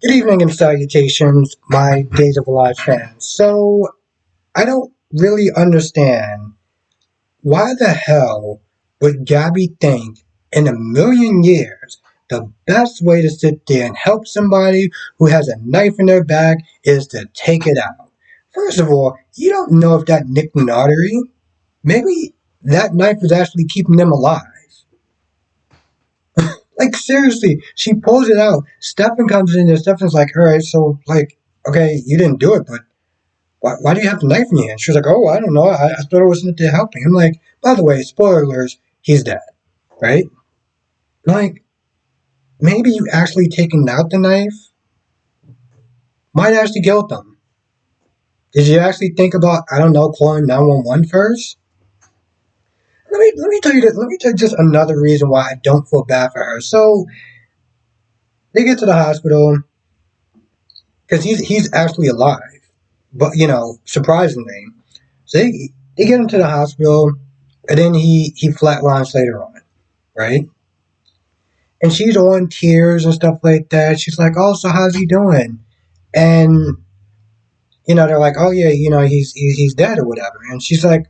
Good evening and salutations, my Days of Alive fans. So, I don't really understand why the hell would Gabby think in a million years the best way to sit there and help somebody who has a knife in their back is to take it out. First of all, you don't know if that nicked an artery. Maybe that knife is actually keeping them alive. Like seriously, she pulls it out. Stefan comes in and Stefan's like, all right, so like, okay, you didn't do it, but why do you have the knife in your hand? She was like, oh, I don't know. I thought it was meant to helping. I'm like, by the way, spoilers, he's dead, right? Like, maybe you actually taking out the knife might actually kill them. Did you actually think about, I don't know, calling 911 first? Let me tell you this. Let me tell you just another reason why I don't feel bad for her. So they get to the hospital because he's actually alive, but surprisingly, so they get him to the hospital, and then he flatlines later on, right? And she's on tears and stuff like that. She's like, "Oh, so how's he doing?" And they're like, "Oh yeah, he's dead or whatever." And she's like,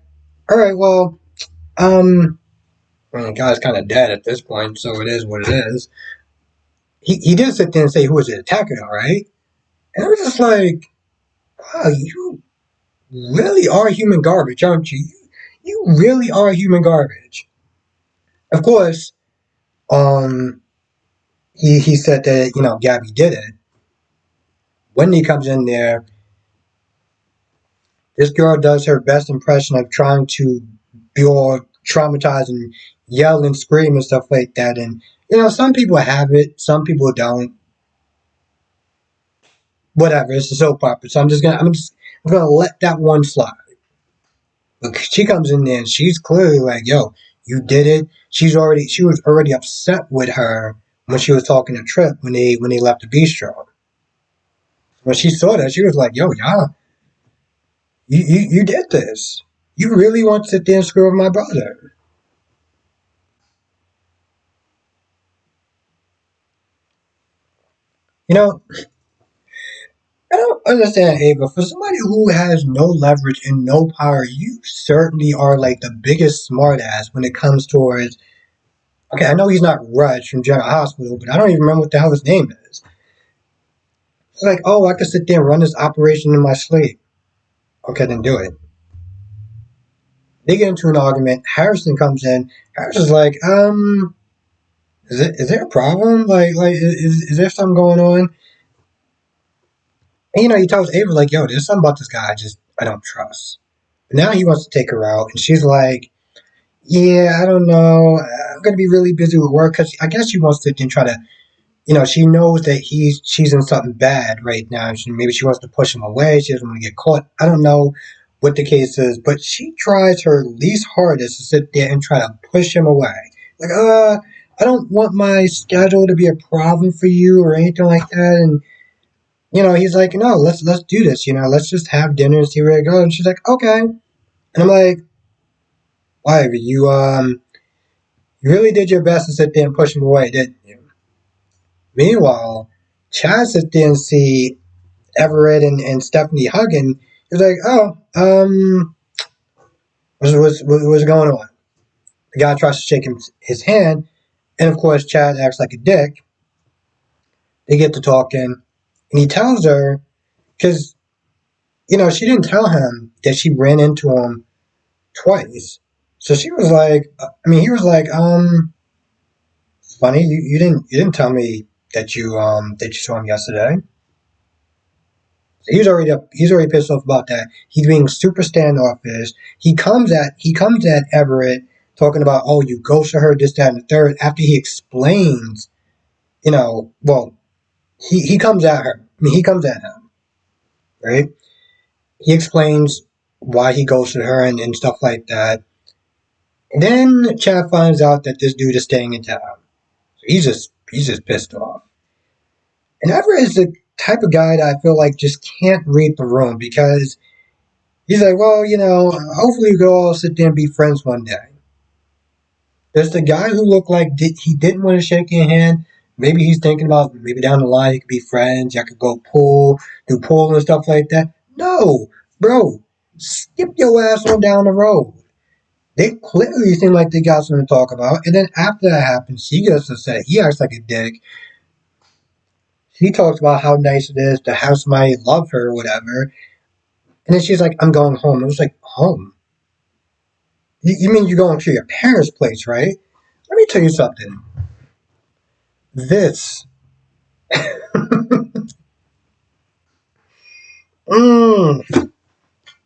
"All right, well, um, well, the guy's kind of dead at this point, so it is what it is." He did sit there and say, "Who was it attacking?" All right, and I was just like, "Wow, you really are human garbage, aren't you? You really are human garbage." Of course, um, he said that Gabby did it. Wendy comes in there. This girl does her best impression of trying to be all traumatized and yell and scream and stuff like that. And some people have it, some people don't. Whatever, it's a soap opera. So I'm gonna let that one slide. But she comes in there and she's clearly like, "Yo, you did it." She was already upset with her when she was talking to Trip when they left the bistro. When she saw that, she was like, "Yo, yeah, you did this. You really want to sit there and screw with my brother." You know, I don't understand, Ava. For somebody who has no leverage and no power, you certainly are like the biggest smartass when it comes towards. Okay, I know he's not Rush from General Hospital, but I don't even remember what the hell his name is. It's like, oh, I could sit there and run this operation in my sleep. Okay, then do it. They get into an argument. Harrison comes in. Harrison's like, is there a problem? Is there something going on? And he tells Ava like, yo, there's something about this guy I don't trust. But now he wants to take her out, and she's like, yeah, I don't know. I'm gonna be really busy with work because I guess she wants to try to. She knows that she's in something bad right now. Maybe she wants to push him away. She doesn't want to get caught. I don't know what the case is, but she tries her least hardest to sit there and try to push him away. Like, I don't want my schedule to be a problem for you or anything like that. And he's like, no, let's do this. Let's just have dinner and see where it goes. And she's like, okay. And I'm like, why? You really did your best to sit there and push him away, didn't you? Meanwhile, Chad sits there and see Everett and Stephanie hugging. He's like, oh, what's going on? The guy tries to shake his hand, and of course, Chad acts like a dick. They get to talking, and he tells her, because, she didn't tell him that she ran into him twice. So she was like, he was like, it's funny, you didn't tell me that you saw him yesterday. So he's already pissed off about that. He's being super standoffish. He comes at Everett talking about, oh, you ghosted her, this, that, and the third, after he explains, well, he comes at her. He comes at him, right? He explains why he ghosted her and stuff like that. And then Chad finds out that this dude is staying in town. So he's just pissed off. And Everett is the type of guy that I feel like just can't read the room because he's like, well, hopefully we could all sit there and be friends one day. There's the guy who looked like he didn't want to shake your hand. Maybe he's thinking about maybe down the line he could be friends. Y'all could go do pool and stuff like that. No, bro, skip your ass on down the road. They clearly seem like they got something to talk about. And then after that happens, he gets upset. He acts like a dick. He talks about how nice it is to have somebody love her or whatever. And then she's like, I'm going home. I was like, home? You mean you're going to your parents' place, right? Let me tell you something. This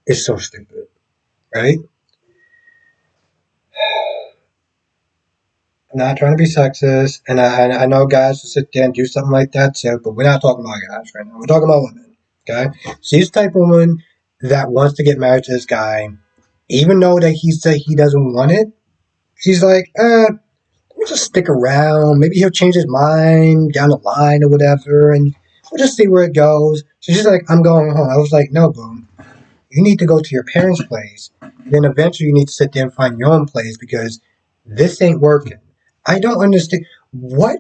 is so stupid, right? I'm not trying to be sexist, and I know guys will sit there and do something like that too, but we're not talking about guys right now. We're talking about women, okay? She's the type of woman that wants to get married to this guy, even though that he said he doesn't want it. She's like, we'll just stick around. Maybe he'll change his mind down the line or whatever, and we'll just see where it goes. So she's like, I'm going home. I was like, no, boom. You need to go to your parents' place. And then eventually you need to sit there and find your own place because this ain't working. I don't understand what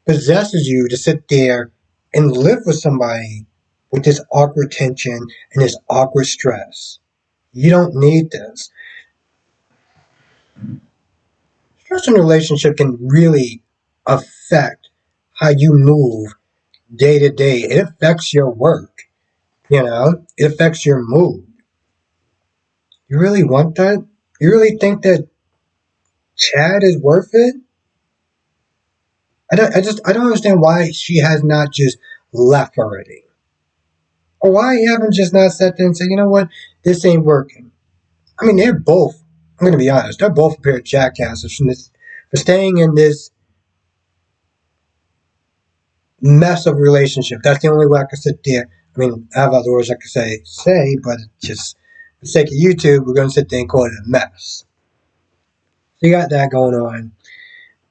possesses you to sit there and live with somebody with this awkward tension and this awkward stress. You don't need this. Stress in a relationship can really affect how you move day to day. It affects your work, it affects your mood. You really want that? You really think that Chad is worth it? I don't understand why she has not just left already. Or why you haven't just not sat there and said, you know what, this ain't working. I mean, they're both, I'm going to be honest, they're both a pair of jackasses for staying in this mess of relationship. That's the only way I can sit there. I mean, I have other words I could say, but just for the sake of YouTube, we're going to sit there and call it a mess. So you got that going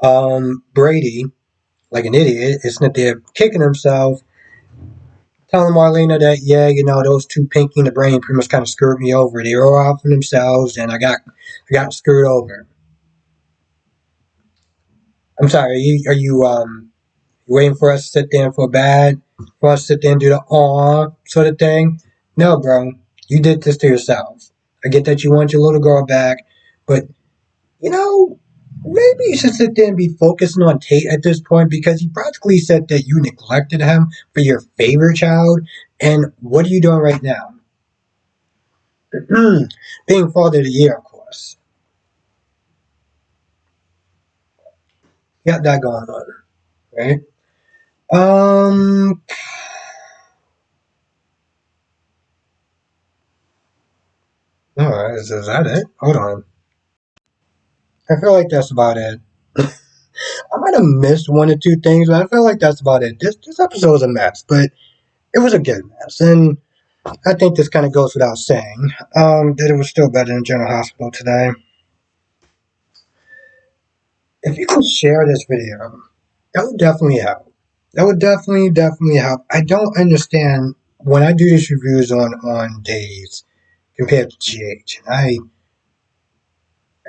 on. Brady, like an idiot, is sitting there kicking himself, telling Marlena that, yeah, those two Pinky in the Brain pretty much kind of screwed me over. They were off for themselves, and I got screwed over. I'm sorry. Are you waiting for us to sit there and feel bad? For us to sit there and do the aw sort of thing? No, bro. You did this to yourself. I get that you want your little girl back, but maybe you should sit there and be focusing on Tate at this point because he practically said that you neglected him for your favorite child. And what are you doing right now? Being Father of the Year, of course. You got that going on, right? Alright, is that it? Hold on. I feel like that's about it. I might have missed one or two things, but I feel like that's about it. This episode was a mess, but it was a good mess, and I think this kind of goes without saying that it was still better than General Hospital today. If you can share this video, that would definitely help. That would definitely help. I don't understand when I do these reviews on days compared to GH. I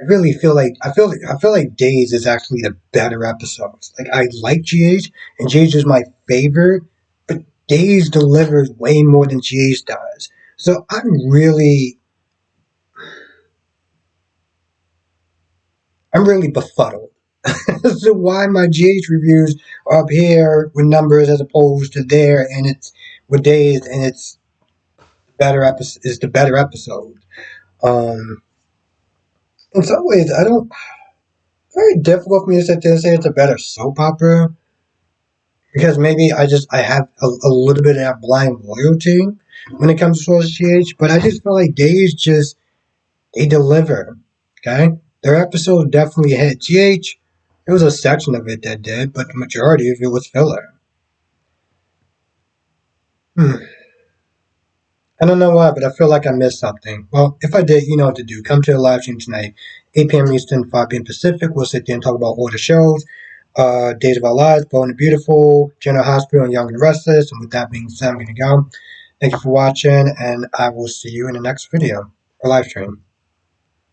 really feel like I feel like Days is actually the better episodes. Like I like GH and GH is my favorite, but Days delivers way more than GH does. So I'm really befuddled. So why my GH reviews are up here with numbers as opposed to there, and it's with Days, and it's better episode is the better episode. Um, in some ways, I don't. Very difficult for me to sit there and say it's a better soap opera because maybe I have a little bit of that blind loyalty when it comes to Source GH, but I just feel like they deliver. Okay, their episode definitely hit. GH, there was a section of it that did, but the majority of it was filler. I don't know why, but I feel like I missed something. Well, if I did, you know what to do. Come to the live stream tonight, 8 p.m. Eastern, 5 p.m. Pacific. We'll sit there and talk about all the shows. Days of Our Lives, Bold and the Beautiful, General Hospital, and Young and the Restless. And with that being said, I'm going to go. Thank you for watching, and I will see you in the next video or live stream.